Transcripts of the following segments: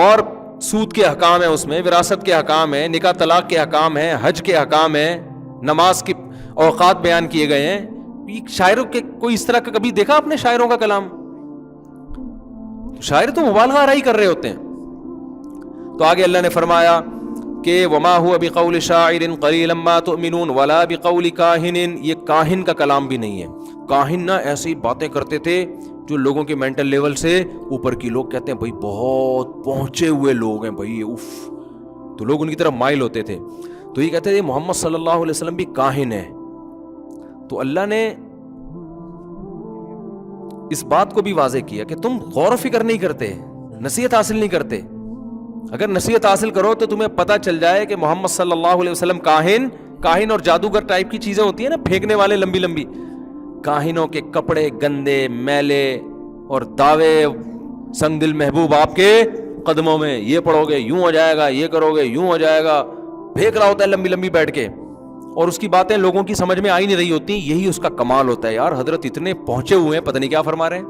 اور سود کے احکام ہیں اس میں, وراثت کے احکام ہیں, نکاح طلاق کے احکام ہیں, حج کے احکام ہیں, نماز کے اوقات بیان کیے گئے ہیں. شاعروں کے کوئی اس طرح کا کبھی دیکھا آپ نے شاعروں کا کلام؟ شاعر تو مبالغہ آرائی کر رہے ہوتے ہیں. تو آگے اللہ نے فرمایا کہ وما هو بقول شاعر قليلا ما تؤمنون ولا بقول کاہن, یہ کاہن کا کلام بھی نہیں ہے. کاہن نہ ایسی باتیں کرتے تھے جو لوگوں کے مینٹل لیول سے اوپر کی, لوگ کہتے ہیں بھائی بہت پہنچے ہوئے لوگ ہیں بھائی اف, تو لوگ ان کی طرف مائل ہوتے تھے. تو یہ کہتے تھے محمد صلی اللہ علیہ وسلم بھی کاہن ہے. تو اللہ نے اس بات کو بھی واضح کیا کہ تم غور و فکر نہیں کرتے, نصیحت حاصل نہیں کرتے. اگر نصیحت حاصل کرو تو تمہیں پتہ چل جائے کہ محمد صلی اللہ علیہ وسلم کاہن اور جادوگر ٹائپ کی چیزیں ہوتی ہیں نا, پھینکنے والے لمبی لمبی, کاہنوں کے کپڑے گندے میلے اور دعوے سنگ دل محبوب آپ کے قدموں میں, یہ پڑھو گے یوں ہو جائے گا, یہ کرو گے یوں ہو جائے گا, پھینک رہا ہوتا ہے لمبی لمبی بیٹھ کے, اور اس کی باتیں لوگوں کی سمجھ میں آئی نہیں رہی ہوتی. یہی اس کا کمال ہوتا ہے. یار حضرت اتنے پہنچے ہوئے ہیں, پتہ نہیں کیا فرما رہے ہیں.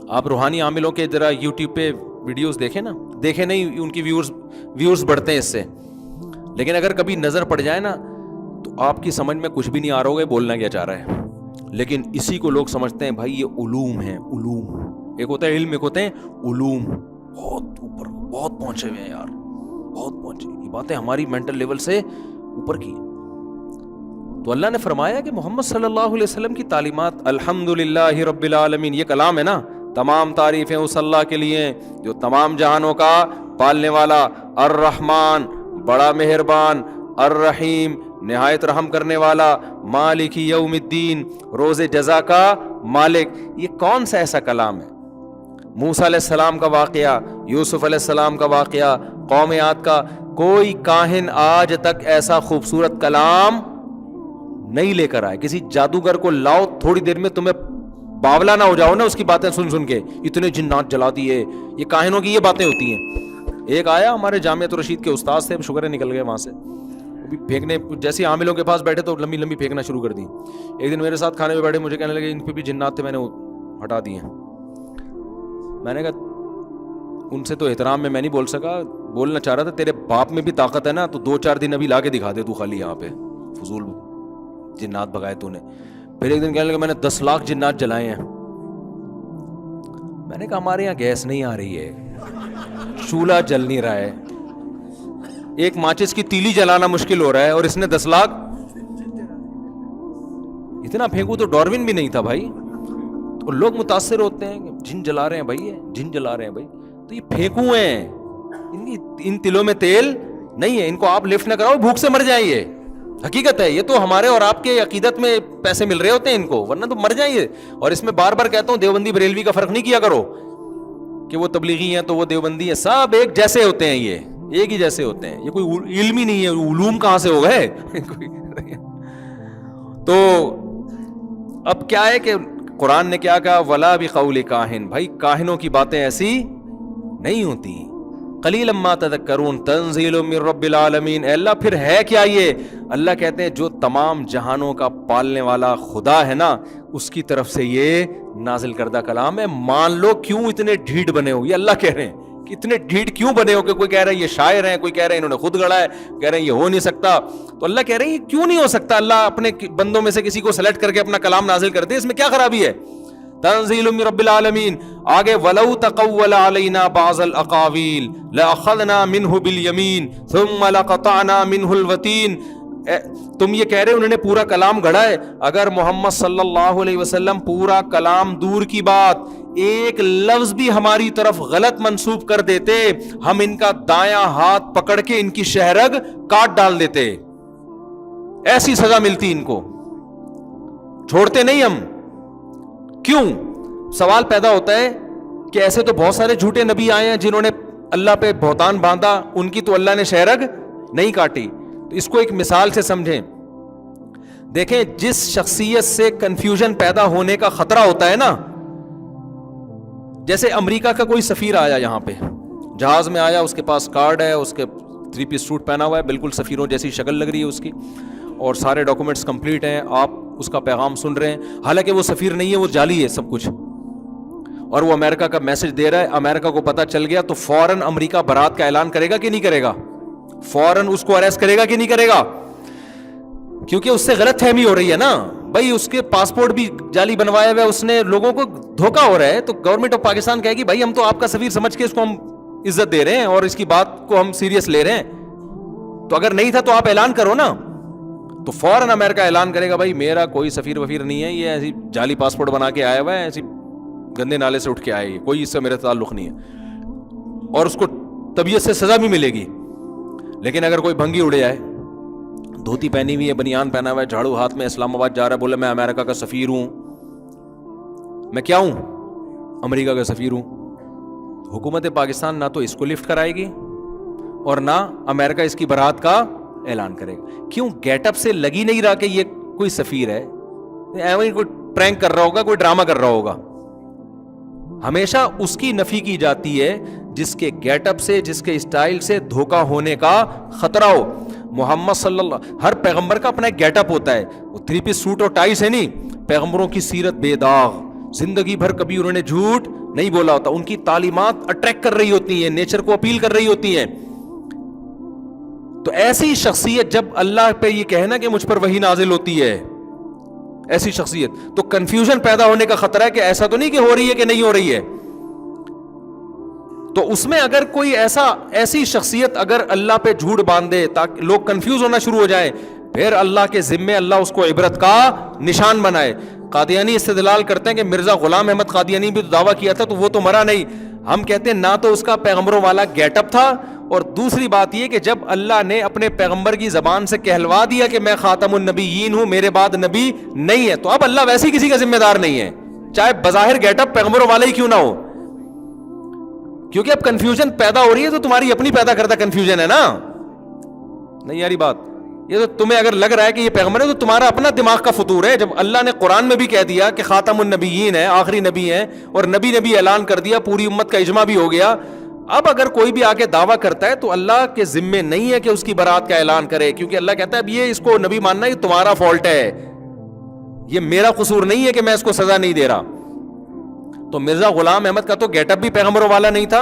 آپ روحانی عاملوں کے ذرا یوٹیوب پہ ویڈیوز دیکھیں نا, دیکھیں نہیں ان کی ویورز بڑھتے ہیں اس سے, لیکن اگر کبھی نظر پڑ جائے نا تو آپ کی سمجھ میں کچھ بھی نہیں آ رہا ہوگا بولنا کیا چاہ رہا ہے. لیکن اسی کو لوگ سمجھتے ہیں بھائی یہ علوم ہیں, علوم. ایک ہوتا ہے علم, ایک ہوتے ہیں علوم. بہت اوپر, بہت پہنچے ہوئے ہیں یار, بہت پہنچے. یہ باتیں ہماری مینٹل لیول سے اوپر کی. تو اللہ نے فرمایا کہ محمد صلی اللہ علیہ وسلم کی تعلیمات, الحمدللہ رب العالمین, یہ کلام ہے نا, تمام تعریفیں اس اللہ کے لیے جو تمام جہانوں کا پالنے والا, الرحمن بڑا مہربان, الرحیم نہایت رحم کرنے والا, مالک یوم الدین روز جزا کا مالک. یہ کون سا ایسا کلام ہے؟ موسیٰ علیہ السلام کا واقعہ, یوسف علیہ السلام کا واقعہ, قوم عاد کا. کوئی کاہن آج تک ایسا خوبصورت کلام نہیں لے کر آئے. کسی جادوگر کو لاؤ, تھوڑی دیر میں تمہیں باولا نہ ہو جاؤ نا اس کی باتیں سن سن کے, اتنے جنات جلا دیے. یہ کاہنوں کی یہ باتیں ہوتی ہیں. ایک آیا ہمارے جامعۃ الرشید کے استاد تھے, شکر نکل گئے وہاں سے, ابھی پھینکنے جیسے عاملوں کے پاس بیٹھے تو لمبی لمبی پھینکنا شروع کر دی. ایک دن میرے ساتھ کھانے میں بیٹھے, مجھے کہنے لگے ان پہ بھی جنات تھے, میں نے ہٹا دیے. میں نے کہا ان سے تو احترام میں نہیں بول سکا, بولنا چاہ رہا تھا تیرے باپ میں بھی طاقت ہے نا, تو 2-4 دن ابھی لا کے دکھا دے تو خالی یہاں پہ, فضول جنات بگائے تو نے. پھر ایک دن کہنے لگا میں نے 10 لاکھ جنات جلائے ہیں. میں نے کہا ہمارے یہاں گیس نہیں آ رہی ہے, چولہا جل نہیں رہا ہے, ایک ماچس کی تیلی جلانا مشکل ہو رہا ہے, اور اس نے 10 لاکھ. اتنا پھینکو تو ڈاروین بھی نہیں تھا بھائی. تو لوگ متاثر ہوتے ہیں کہ جن جلا رہے ہیں بھائی, جن جلا رہے ہیں بھائی. تو یہ پھینکو ہیں, ان تلوں میں تیل نہیں ہے, ان کو آپ لفٹ نہ کراؤ بھوک سے مر جائیں. یہ حقیقت ہے, یہ تو ہمارے اور آپ کے عقیدت میں پیسے مل رہے ہوتے ہیں ان کو, ورنہ تو مر جائیں. اور اس میں بار بار کہتا ہوں دیوبندی بریلوی کا فرق نہیں کیا کرو کہ وہ تبلیغی ہیں تو وہ دیوبندی ہیں, سب ایک جیسے ہوتے ہیں, یہ ایک ہی جیسے ہوتے ہیں. یہ کوئی علم ہی نہیں ہے, علوم کہاں سے ہو گئے. تو اب کیا ہے کہ قرآن نے کیا کہا, ولا بقول کاہن, بھائی کاہنوں کی باتیں ایسی نہیں ہوتی. قلیلا ما تذکرون تنزیل من رب العالمین. اے اللہ پھر ہے کیا یہ؟ اللہ کہتے ہیں جو تمام جہانوں کا پالنے والا خدا ہے نا, اس کی طرف سے یہ نازل کردہ کلام ہے. مان لو کیوں اتنے ڈھیٹ بنے ہو, یہ اللہ کہہ رہے ہیں کہ اتنے ڈھیٹ کیوں بنے ہو, کہ کوئی کہہ رہا ہے یہ شاعر ہیں, کوئی کہہ رہا ہے انہوں نے خود گڑھا ہے, کہہ رہے ہیں یہ ہو نہیں سکتا. تو اللہ کہہ رہے ہیں یہ کیوں نہیں ہو سکتا؟ اللہ اپنے بندوں میں سے کسی کو سلیکٹ کر کے اپنا کلام نازل کرتے ہیں, اس میں کیا خرابی ہے؟ تنزیل من رب العالمین. آگے ولو تقول علینا بعض الاقاویل لاخذنا منہ بالیمین ثم لقطعنا منہ الوتین. تم یہ کہہ رہے انہوں نے پورا کلام گھڑا ہے. اگر محمد صلی اللہ علیہ وسلم پورا کلام دور کی بات, ایک لفظ بھی ہماری طرف غلط منسوب کر دیتے, ہم ان کا دایاں ہاتھ پکڑ کے ان کی شہرگ کاٹ ڈال دیتے. ایسی سزا ملتی ان کو, چھوڑتے نہیں ہم. کیوں؟ سوال پیدا ہوتا ہے کہ ایسے تو بہت سارے جھوٹے نبی آئے ہیں جنہوں نے اللہ پہ بہتان باندھا, ان کی تو اللہ نے شہرگ نہیں کاٹی. تو اس کو ایک مثال سے سمجھیں. دیکھیں جس شخصیت سے کنفیوژن پیدا ہونے کا خطرہ ہوتا ہے نا, جیسے امریکہ کا کوئی سفیر آیا یہاں پہ, جہاز میں آیا, اس کے پاس کارڈ ہے, اس کے 3 پیس سوٹ پہنا ہوا ہے, بالکل سفیروں جیسی شکل لگ رہی ہے اس کی, اور سارے ڈاکومنٹس کمپلیٹ ہیں, آپ اس کا پیغام سن رہے ہیں. حالانکہ وہ سفیر نہیں ہے, وہ جعلی ہے سب کچھ. اور وہ امریکہ کا میسج دے رہا ہے, امریکہ کو پتا چل گیا تو فوراً امریکہ برات کا اعلان کرے گا کہ نہیں کرے گا؟ فوراً اس کو اریسٹ کرے گا کہ نہیں کرے گا؟ کیونکہ اس سے غلط فہمی ہو رہی ہے نا بھائی, اس کے پاسپورٹ بھی جعلی بنوایا ہوا ہے اس نے, لوگوں کو دھوکا ہو رہا ہے. تو گورنمنٹ آف پاکستان کہے گی بھائی ہم تو آپ کا سفیر سمجھ کے اس کو ہم عزت دے رہے ہیں اور اس کی بات کو ہم سیریس لے رہے ہیں, تو اگر نہیں تھا تو آپ اعلان کرو نا. تو فوراً امریکہ اعلان کرے گا بھائی میرا کوئی سفیر وفیر نہیں ہے, یہ ایسی جعلی پاسپورٹ بنا کے آیا ہوا ہے, ایسی گندے نالے سے اٹھ کے آئے, کوئی اس سے میرا تعلق نہیں ہے, اور اس کو طبیعت سے سزا بھی ملے گی. لیکن اگر کوئی بھنگی اڑے آئے, دھوتی پہنی ہوئی ہے, بنیان پہنا ہوا ہے, جھاڑو ہاتھ میں, اسلام آباد جا رہا ہے, بولے میں امریکہ کا سفیر ہوں, میں کیا ہوں؟ امریکہ کا سفیر ہوں. حکومت پاکستان نہ تو اس کو لفٹ کرائے گی اور نہ امریکہ اس کی برات کا اعلان کرے گا. کیوں؟ گیٹ اپ سے لگی نہیں رہا کہ یہ کوئی سفیر ہے, ایویں کوئی پرینک کر رہا ہوگا, کوئی ڈرامہ کر رہا ہوگا. ہمیشہ اس کی نفی کی جاتی ہے جس کے گیٹ اپ سے, جس کے اسٹائل سے دھوکا ہونے کا خطرہ ہو. محمد صلی اللہ, ہر پیغمبر کا اپنا ایک گیٹ اپ ہوتا ہے, وہ 3 پیس سوٹ اور ٹائی سے نہیں. پیغمبروں کی سیرت بے داغ, زندگی بھر کبھی انہوں نے جھوٹ نہیں بولا ہوتا, ان کی تعلیمات اٹریکٹ کر رہی ہوتی ہیں, نیچر کو اپیل کر رہی ہوتی ہیں. تو ایسی شخصیت جب اللہ پہ یہ کہنا کہ مجھ پر وحی نازل ہوتی ہے, ایسی شخصیت, تو کنفیوژن پیدا ہونے کا خطرہ ہے کہ ایسا تو نہیں کہ ہو رہی ہے کہ نہیں ہو رہی ہے. تو اس میں اگر کوئی ایسی شخصیت اگر اللہ پہ جھوٹ باندھے تاکہ لوگ کنفیوز ہونا شروع ہو جائیں, پھر اللہ کے ذمے اللہ اس کو عبرت کا نشان بنائے. قادیانی استدلال کرتے ہیں کہ مرزا غلام احمد قادیانی بھی تو دعویٰ کیا تھا تو وہ تو مرا نہیں. ہم کہتے ہیں نہ تو اس کا پیغمبروں والا گیٹ اپ تھا, اور دوسری بات یہ کہ جب اللہ نے اپنے پیغمبر کی زبان سے کہلوا دیا کہ میں خاتم النبیین ہوں, میرے بعد نبی نہیں ہے, تو اب اللہ ویسے کسی کا ذمہ دار نہیں ہے, چاہے بظاہر گیٹ اپ پیغمبروں والا ہی کیوں نہ ہو. کیونکہ اب کنفیوژن پیدا ہو رہی ہے تو تمہاری اپنی پیدا کرتا کنفیوژن ہے نا. نہیں یاری بات, یہ تو تمہیں اگر لگ رہا ہے کہ یہ پیغمبر ہے تو تمہارا اپنا دماغ کا فطور ہے. جب اللہ نے قرآن میں بھی کہہ دیا کہ خاتم النبیین ہے, آخری نبی ہیں, اور نبی اعلان کر دیا, پوری امت کا اجماع بھی ہو گیا. اب اگر کوئی بھی آ کے دعویٰ کرتا ہے تو اللہ کے ذمے نہیں ہے کہ اس کی برات کا اعلان کرے, کیونکہ اللہ کہتا ہے اب یہ اس کو نبی ماننا یہ تمہارا فالٹ ہے, یہ میرا قصور نہیں ہے کہ میں اس کو سزا نہیں دے رہا. تو مرزا غلام احمد کا تو گیٹ اپ بھی پیغمبروں والا نہیں تھا,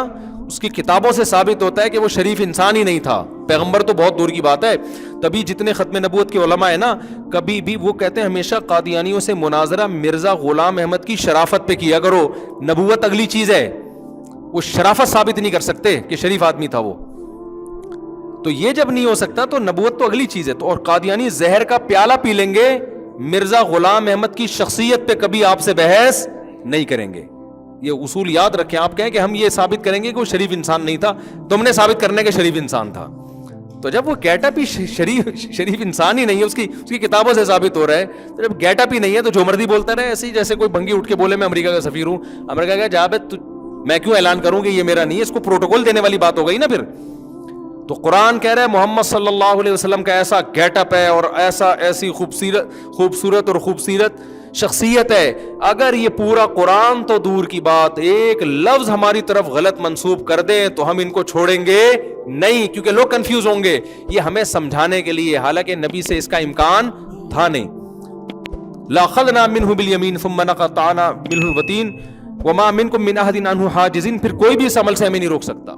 اس کی کتابوں سے ثابت ہوتا ہے کہ وہ شریف انسان ہی نہیں تھا, پیغمبر تو بہت دور کی بات ہے. تبھی جتنے ختم نبوت کے علماء ہیں نا, کبھی بھی وہ کہتے ہیں ہمیشہ قادیانیوں سے مناظرہ مرزا غلام احمد کی شرافت پہ کیا کرو, نبوت اگلی چیز ہے, وہ شرافت ثابت نہیں کر سکتے کہ شریف آدمی تھا وہ. تو یہ جب نہیں ہو سکتا تو نبوت تو اگلی چیز ہے. تو اور قادیانی زہر کا پیالہ پی لیں گے, مرزا غلام احمد کی شخصیت پہ کبھی آپ سے بحث نہیں کریں گے. یہ اصول یاد رکھیں. آپ کہیں کہ ہم یہ ثابت کریں گے کہ وہ شریف انسان نہیں تھا, تم نے ثابت کرنے کے شریف انسان تھا. تو جب وہ گیٹ اپ ہی شریف انسان ہی نہیں ہے, اس کی کتابوں سے ثابت ہو رہا ہے, تو جب گیٹ اپ ہی نہیں ہے تو جو مرضی بولتا رہے. ایسے ہی جیسے کوئی بھنگی اٹھ کے بولے میں امریکہ کا سفیر ہوں, امریکہ کا جہاں میں کیوں اعلان کروں کہ یہ میرا نہیں ہے, اس کو پروٹوکول دینے والی بات ہو گئی نا پھر. تو قرآن کہہ رہا ہے محمد صلی اللہ علیہ وسلم کا ایسا گیٹ اپ ہے اور ایسی خوبصورت اور خوبصورت شخصیت ہے, اگر یہ پورا قرآن تو دور کی بات ایک لفظ ہماری طرف غلط منسوب کر دیں تو ہم ان کو چھوڑیں گے نہیں, کیونکہ لوگ کنفیوز ہوں گے. یہ ہمیں سمجھانے کے لیے, حالانکہ نبی سے اس کا امکان تھا نہیں. لَأَخَذْنَا مِنْهُ بِالْيَمِينِ ثُمَّ لَقَطَعْنَا مِنْهُ الْوَتِينَ وَمَا مِنْكُمْ مِنْ أَحَدٍ عَنْهُ حَاجِزٍ. پھر کوئی بھی اس عمل سے ہمیں نہیں روک سکتا.